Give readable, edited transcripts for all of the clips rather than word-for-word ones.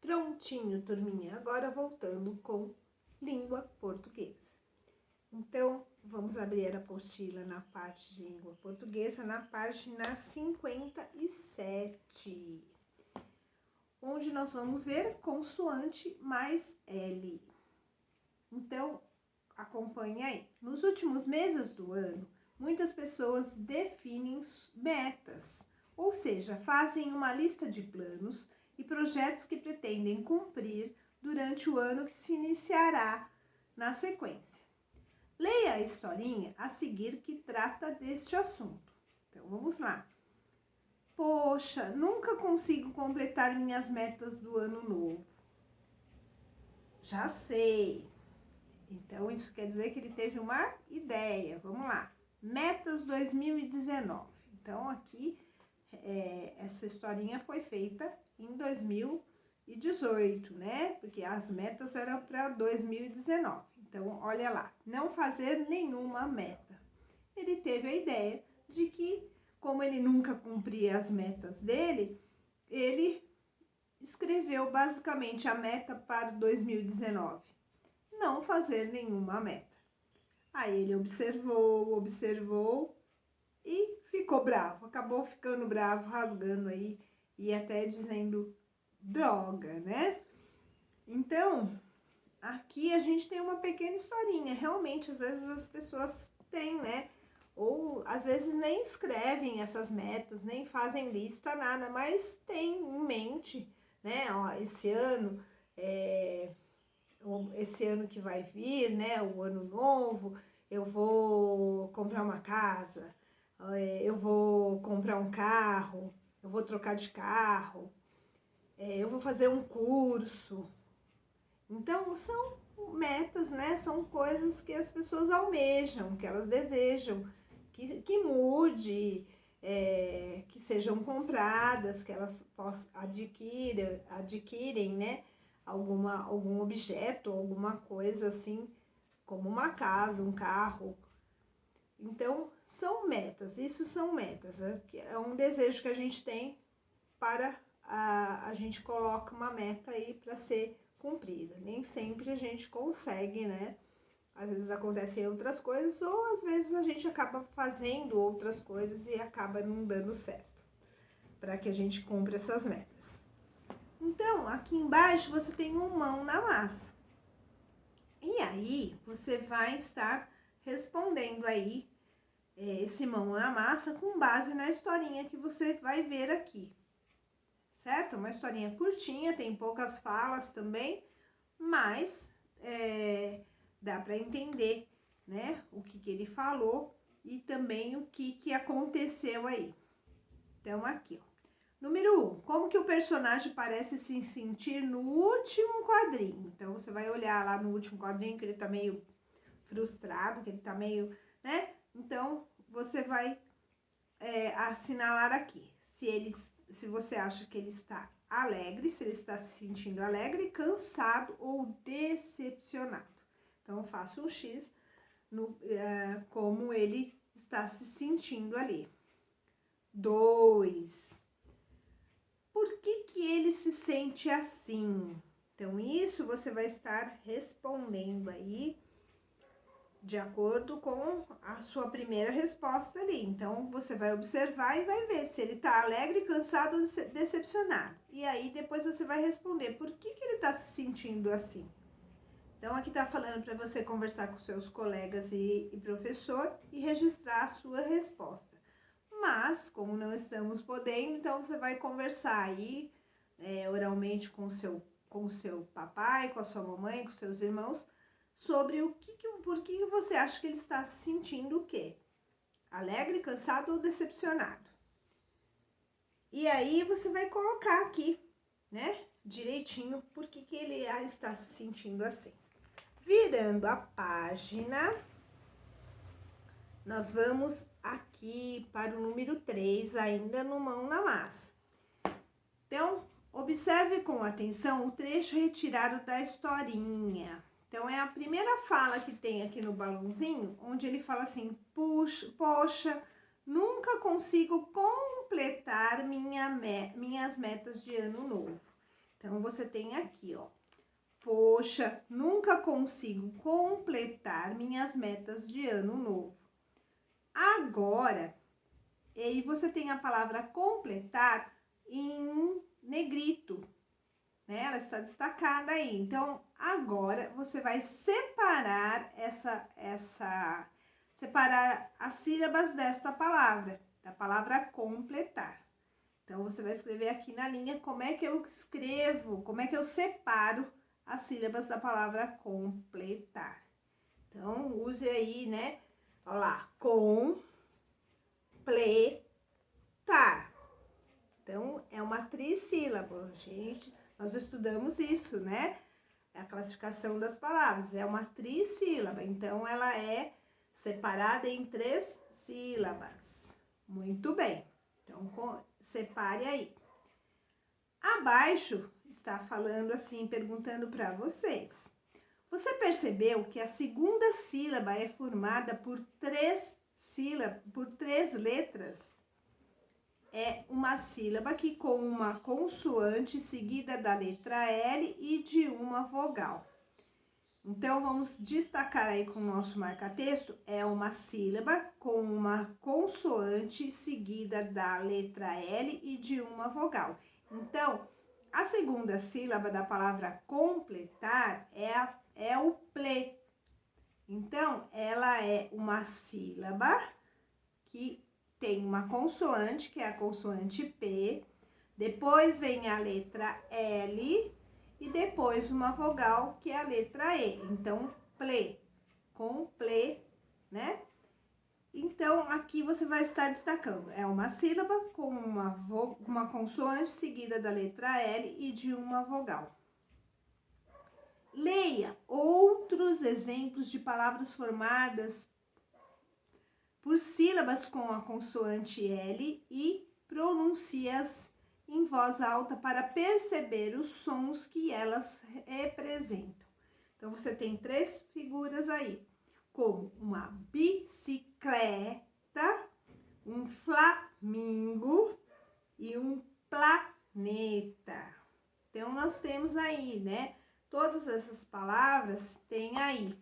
Prontinho, turminha. Agora voltando com língua portuguesa. Então, vamos abrir a apostila na parte de língua portuguesa, na página 57, onde nós vamos ver consoante mais L. Então, acompanhe aí. Nos últimos meses do ano, muitas pessoas definem metas, ou seja, fazem uma lista de planos e projetos que pretendem cumprir durante o ano que se iniciará na sequência. Leia a historinha a seguir que trata deste assunto. Então, vamos lá. Poxa, nunca consigo completar minhas metas do ano novo. Já sei. Então, isso quer dizer que ele teve uma ideia. Vamos lá. Metas 2019. Então, aqui, essa historinha foi feita em 2018, né? Porque as metas eram para 2019. Então, olha lá, não fazer nenhuma meta. Ele teve a ideia de que, como ele nunca cumpria as metas dele, ele escreveu basicamente a meta para 2019. Não fazer nenhuma meta. Aí ele observou e ficou bravo. Acabou ficando bravo, rasgando aí e até dizendo droga, né? Então, aqui a gente tem uma pequena historinha. Realmente, às vezes as pessoas têm, né? Ou às vezes nem escrevem essas metas, nem fazem lista, nada, mas tem em mente, né? Ó, esse ano que vai vir, né? O ano novo, eu vou comprar uma casa, eu vou comprar um carro, eu vou trocar de carro, eu vou fazer um curso. Então, são metas, né? São coisas que as pessoas almejam, que elas desejam, que mude, que sejam compradas, que elas possam adquirem, né? Algum objeto, alguma coisa assim, como uma casa, um carro. Então, são metas, isso são metas, é um desejo que a gente tem para a gente coloca uma meta aí para ser cumprida. Nem sempre a gente consegue, né? Às vezes acontecem outras coisas ou às vezes a gente acaba fazendo outras coisas e acaba não dando certo para que a gente cumpra essas metas. Então, aqui embaixo você tem um mão na massa. E aí, você vai estar respondendo aí esse mão na massa com base na historinha que você vai ver aqui. Certo? Uma historinha curtinha, tem poucas falas também, mas dá para entender, né, o que ele falou e também o que aconteceu aí. Então, aqui, ó. Número 1, como que o personagem parece se sentir no último quadrinho? Então, você vai olhar lá no último quadrinho que ele tá meio frustrado, que ele tá meio, né? Então, você vai assinalar aqui, se você acha que ele está alegre, se ele está se sentindo alegre, cansado ou decepcionado. Então, faça um X como ele está se sentindo ali. 2. Por que ele se sente assim? Então, isso você vai estar respondendo aí de acordo com a sua primeira resposta ali. Então, você vai observar e vai ver se ele tá alegre, cansado ou decepcionado. E aí, depois você vai responder por que ele tá se sentindo assim. Então, aqui tá falando para você conversar com seus colegas e professor e registrar a sua resposta. Mas, como não estamos podendo, então você vai conversar aí oralmente com o seu papai, com a sua mamãe, com seus irmãos, sobre por que você acha que ele está se sentindo o quê? Alegre, cansado ou decepcionado? E aí você vai colocar aqui, né, direitinho, por que ele está se sentindo assim. Virando a página, nós vamos aqui para o número 3, ainda no mão na massa. Então, observe com atenção o trecho retirado da historinha. Então, é a primeira fala que tem aqui no balãozinho, onde ele fala assim, poxa, nunca consigo completar minhas metas de ano novo. Então, você tem aqui, ó. Poxa, nunca consigo completar minhas metas de ano novo. Agora, e aí você tem a palavra completar em negrito, né? Ela está destacada aí. Então, agora você vai separar separar as sílabas desta palavra, da palavra completar. Então, você vai escrever aqui na linha como é que eu escrevo, como é que eu separo as sílabas da palavra completar. Então, use aí, né? Olha lá, completar. Então, é uma trissílaba, gente. Nós estudamos isso, né? É a classificação das palavras. É uma trissílaba. Então, ela é separada em 3 sílabas. Muito bem. Então, separe aí. Abaixo está falando assim, perguntando para vocês. Você percebeu que a segunda sílaba é formada por 3 letras? É uma sílaba que com uma consoante seguida da letra L e de uma vogal. Então, vamos destacar aí com o nosso marca-texto, é uma sílaba com uma consoante seguida da letra L e de uma vogal. Então, a segunda sílaba da palavra completar é o ple. Então, ela é uma sílaba que tem uma consoante, que é a consoante P, depois vem a letra L e depois uma vogal, que é a letra E. Então, ple, com ple, né? Então, aqui você vai estar destacando. É uma sílaba com uma consoante seguida da letra L e de uma vogal. Leia outros exemplos de palavras formadas por sílabas com a consoante L e pronuncie-as em voz alta para perceber os sons que elas representam. Então, você tem 3 figuras aí, como uma bicicleta, um flamingo e um planeta. Então, nós temos aí, né? Todas essas palavras têm aí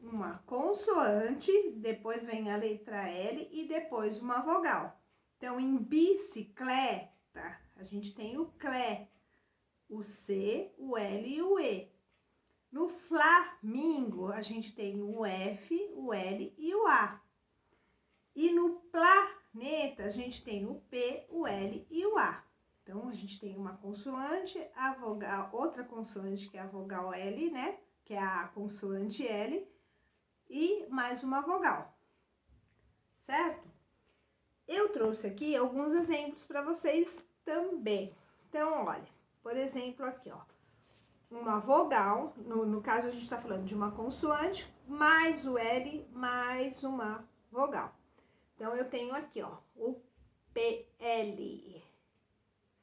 uma consoante, depois vem a letra L e depois uma vogal. Então, em bicicleta, a gente tem o CLE, o C, o L e o E. No flamingo, a gente tem o F, o L e o A. E no planeta, a gente tem o P, o L e o A. Então, a gente tem uma consoante, a vogal, outra consoante, que é a vogal L, né? Que é a consoante L, e mais uma vogal, certo? Eu trouxe aqui alguns exemplos para vocês também. Então, olha, por exemplo, aqui, ó, uma vogal, no caso a gente tá falando de uma consoante, mais o L, mais uma vogal. Então, eu tenho aqui, ó, o PL,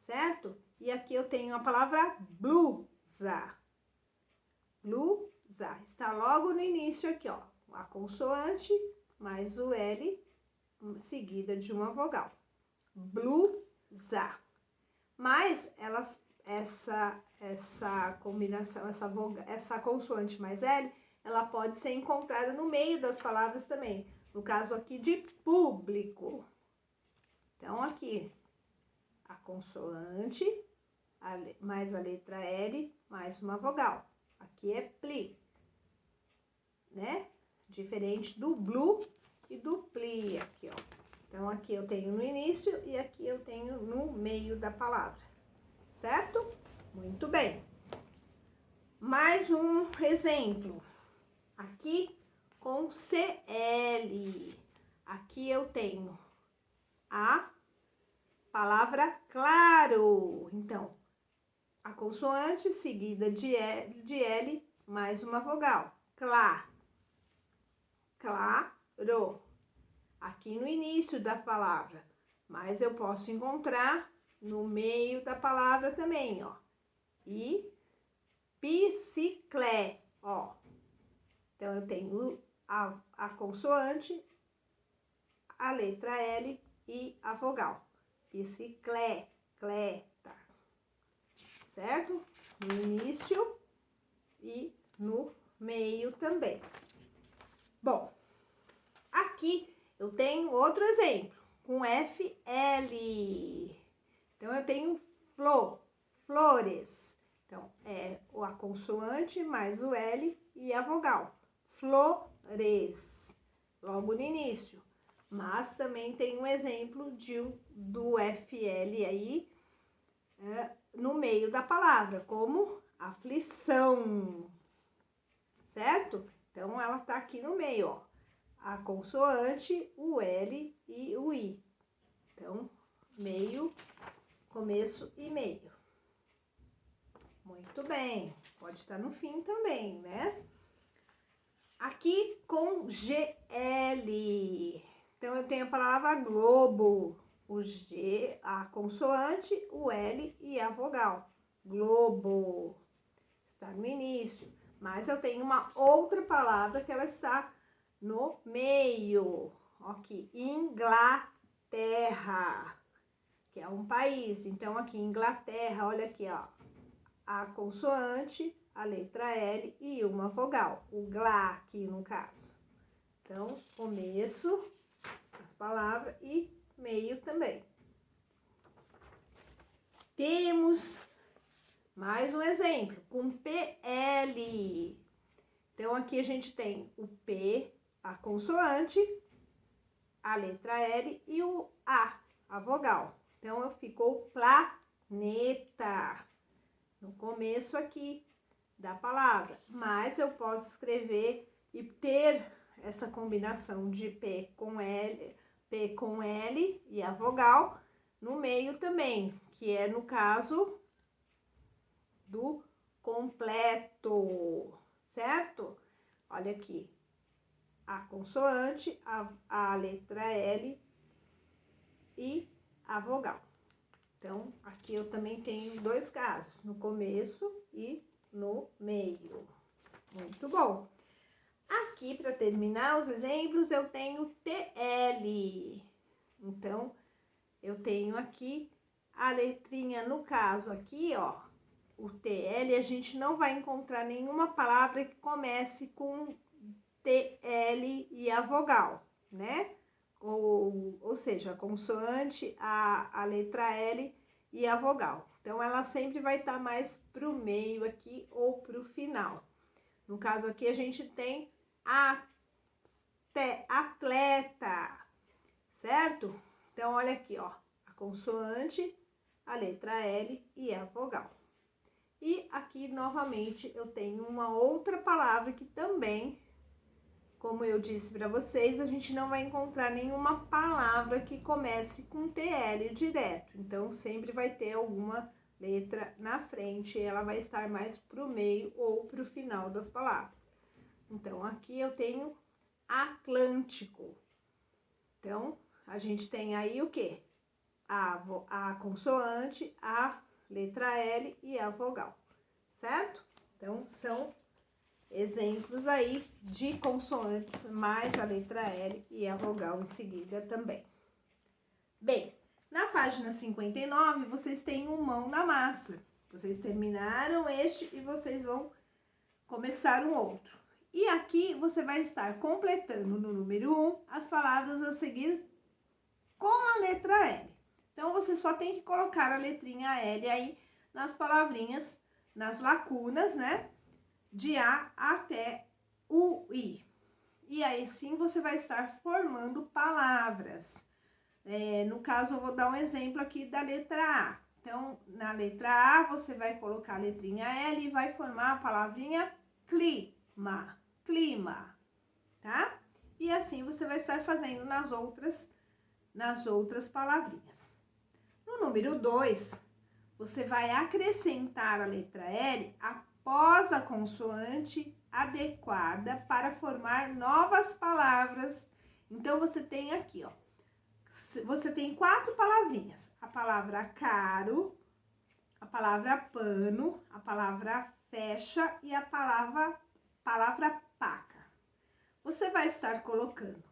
certo? E aqui eu tenho a palavra blusa. Blusa, está logo no início aqui, ó. A consoante mais o L seguida de uma vogal. Blusa. Mas essa combinação, essa consoante mais L, ela pode ser encontrada no meio das palavras também. No caso aqui de público. Então, aqui, a consoante mais a letra L mais uma vogal. Aqui é pli, né? Diferente do blue e do pli aqui, ó. Então, aqui eu tenho no início e aqui eu tenho no meio da palavra, certo? Muito bem. Mais um exemplo. Aqui com CL. Aqui eu tenho a palavra claro. Então, a consoante seguida de L mais uma vogal. Clá. Claro. Aqui no início da palavra, mas eu posso encontrar no meio da palavra também, ó. E biciclé, ó. Então, eu tenho a consoante, a letra L e a vogal. Bicicleta, certo? no início e no meio também. Bom, aqui eu tenho outro exemplo, com FL. Então, eu tenho flores. Então, é a consoante mais o L e a vogal. Flores, logo no início. Mas também tem um exemplo do FL aí, no meio da palavra, como aflição, certo? Então, ela tá aqui no meio, ó. A consoante, o L e o I. Então, meio, começo e meio. Muito bem. Pode estar no fim também, né? Aqui com GL. Então, eu tenho a palavra globo. O G, a consoante, o L e a vogal. Globo. Está no início. Mas eu tenho uma outra palavra que ela está no meio. Aqui, Inglaterra, que é um país. Então, aqui, Inglaterra, olha aqui, ó. A consoante, a letra L e uma vogal. O glá aqui, no caso. Então, começo, as palavras e meio também. Temos mais um exemplo, com PL. Então, aqui a gente tem o P, a consoante, a letra L e o a vogal. Então, ficou planeta no começo aqui da palavra. Mas eu posso escrever e ter essa combinação de P com L e a vogal no meio também, que é no caso do completo, certo? Olha aqui, a consoante, a letra L e a vogal. Então, aqui eu também tenho dois casos, no começo e no meio. Muito bom. Aqui, para terminar os exemplos, eu tenho TL. Então, eu tenho aqui a letrinha, no caso aqui, ó, o TL, a gente não vai encontrar nenhuma palavra que comece com TL e a vogal, né? Ou seja, a consoante, a letra L e a vogal. Então, ela sempre vai estar mais pro meio aqui ou pro final. No caso aqui, a gente tem atleta, certo? Então, olha aqui, ó, a consoante, a letra L e a vogal. E aqui, novamente, eu tenho uma outra palavra que também, como eu disse para vocês, a gente não vai encontrar nenhuma palavra que comece com TL direto. Então, sempre vai ter alguma letra na frente, ela vai estar mais pro meio ou pro final das palavras. Então, aqui eu tenho Atlântico. Então, a gente tem aí o quê? A consoante, a letra L e a vogal, certo? Então, são exemplos aí de consoantes mais a letra L e a vogal em seguida também. Bem, na página 59, vocês têm um mão na massa. Vocês terminaram este e vocês vão começar um outro. E aqui você vai estar completando no número 1 as palavras a seguir com a letra L. Então, você só tem que colocar a letrinha L aí nas palavrinhas, nas lacunas, né? De A até o I. E aí, sim, você vai estar formando palavras. No caso, eu vou dar um exemplo aqui da letra A. Então, na letra A, você vai colocar a letrinha L e vai formar a palavrinha clima, clima, tá? E assim você vai estar fazendo nas outras palavrinhas. No número 2, você vai acrescentar a letra L após a consoante adequada para formar novas palavras. Então, você tem aqui, ó, você tem 4 palavrinhas. A palavra caro, a palavra pano, a palavra fecha e a palavra paca. Você vai estar colocando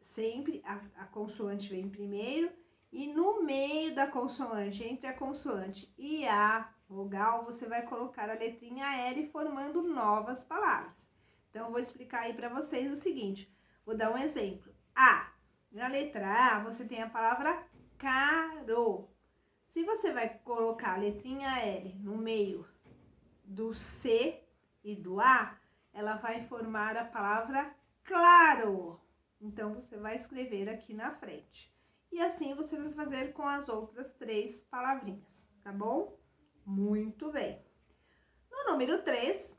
sempre a consoante vem primeiro e no meio da consoante, entre a consoante e a vogal, você vai colocar a letrinha L formando novas palavras. Então, eu vou explicar aí para vocês o seguinte, vou dar um exemplo. A, na letra A, você tem a palavra caro. Se você vai colocar a letrinha L no meio do C e do A, ela vai formar a palavra claro. Então, você vai escrever aqui na frente. E assim você vai fazer com as outras 3 palavrinhas, tá bom? Muito bem. No número 3,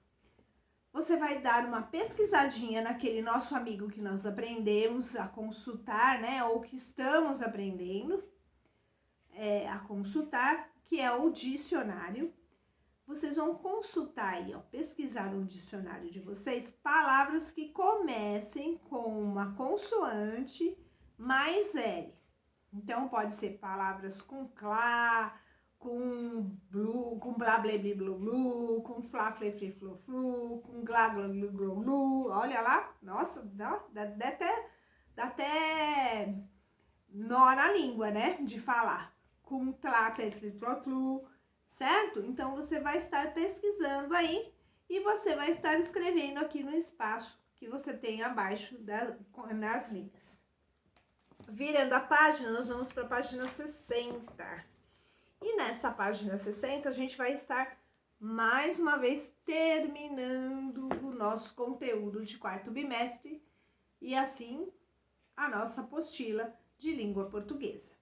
você vai dar uma pesquisadinha naquele nosso amigo que nós aprendemos a consultar, né? Ou que estamos aprendendo a consultar, que é o dicionário. Vocês vão consultar aí, ó, pesquisar no dicionário de vocês palavras que comecem com uma consoante mais L. Então, pode ser palavras com clá, com blu, com blá, blé, blé, blu, blu, com flá, flê, flê, flu, flu, com glá, glá, glu, glu, glu. Olha lá, nossa, dá até nó na língua, né, de falar. Com tlá, tlê, tlê, tlô, tlu, certo? Então, você vai estar pesquisando aí e você vai estar escrevendo aqui no espaço que você tem abaixo nas linhas. Virando a página, nós vamos para a página 60. E nessa página 60, a gente vai estar, mais uma vez, terminando o nosso conteúdo de 4º bimestre e, assim, a nossa apostila de língua portuguesa.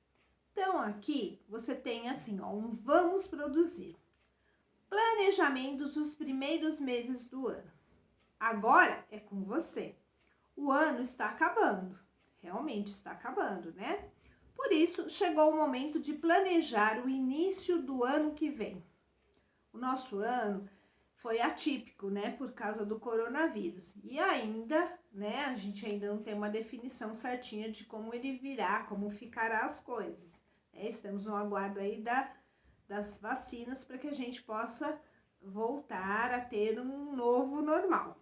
Então, aqui, você tem, assim, ó, um vamos produzir. Planejamentos dos primeiros meses do ano. Agora é com você. O ano está acabando. Realmente está acabando, né? Por isso, chegou o momento de planejar o início do ano que vem. O nosso ano foi atípico, né? Por causa do coronavírus. E ainda, né? A gente ainda não tem uma definição certinha de como ele virá, como ficará as coisas. Estamos no aguardo aí das vacinas para que a gente possa voltar a ter um novo normal.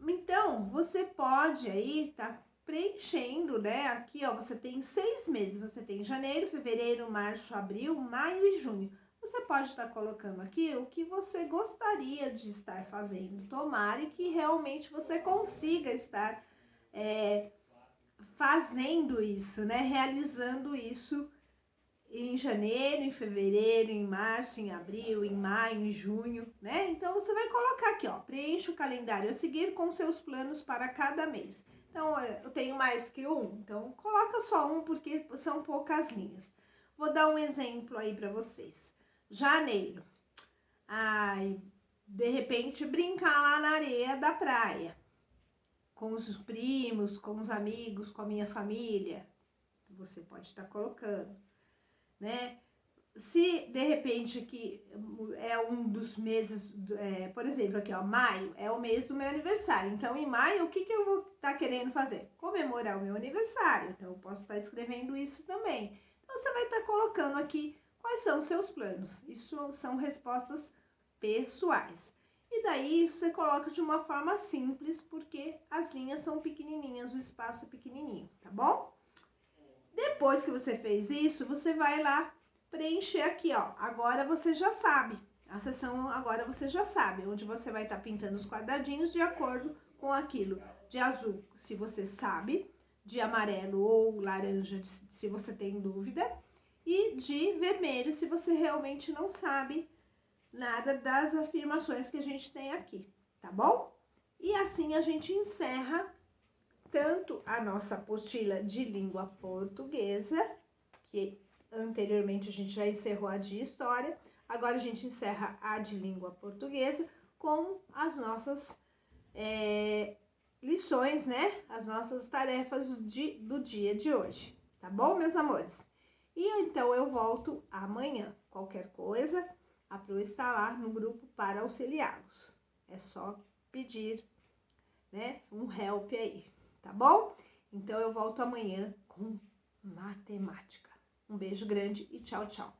Então, você pode aí tá preenchendo, né? Aqui, ó, você tem 6 meses. Você tem janeiro, fevereiro, março, abril, maio e junho. Você pode estar colocando aqui o que você gostaria de estar fazendo. Tomara que realmente você consiga estar fazendo isso, né? Realizando isso em janeiro, em fevereiro, em março, em abril, em maio, em junho, né? Então, você vai colocar aqui, ó, preencha o calendário a seguir com seus planos para cada mês. Então, eu tenho mais que um, então coloca só um porque são poucas linhas. Vou dar um exemplo aí para vocês. Janeiro. Ai, de repente, brincar lá na areia da praia. Com os primos, com os amigos, com a minha família. Você pode estar colocando, né? Se de repente aqui é um dos meses, por exemplo, aqui ó, maio é o mês do meu aniversário. Então, em maio, o que eu vou estar querendo fazer? Comemorar o meu aniversário. Então, eu posso estar escrevendo isso também. Então, você vai estar colocando aqui quais são os seus planos. Isso são respostas pessoais. E daí, você coloca de uma forma simples, porque as linhas são pequenininhas, o espaço é pequenininho, tá bom? Depois que você fez isso, você vai lá preencher aqui, ó. Agora você já sabe. A seção agora você já sabe, onde você vai estar pintando os quadradinhos de acordo com aquilo. De azul, se você sabe, de amarelo ou laranja, se você tem dúvida, e de vermelho, se você realmente não sabe nada das afirmações que a gente tem aqui, tá bom? E assim a gente encerra tanto a nossa apostila de língua portuguesa, que anteriormente a gente já encerrou a de história, agora a gente encerra a de língua portuguesa com as nossas lições, né? As nossas tarefas do dia de hoje, tá bom, meus amores? E então eu volto amanhã. Qualquer coisa, a Pro está lá no grupo para auxiliá-los. É só pedir, né, um help aí, tá bom? Então eu volto amanhã com matemática. Um beijo grande e tchau, tchau.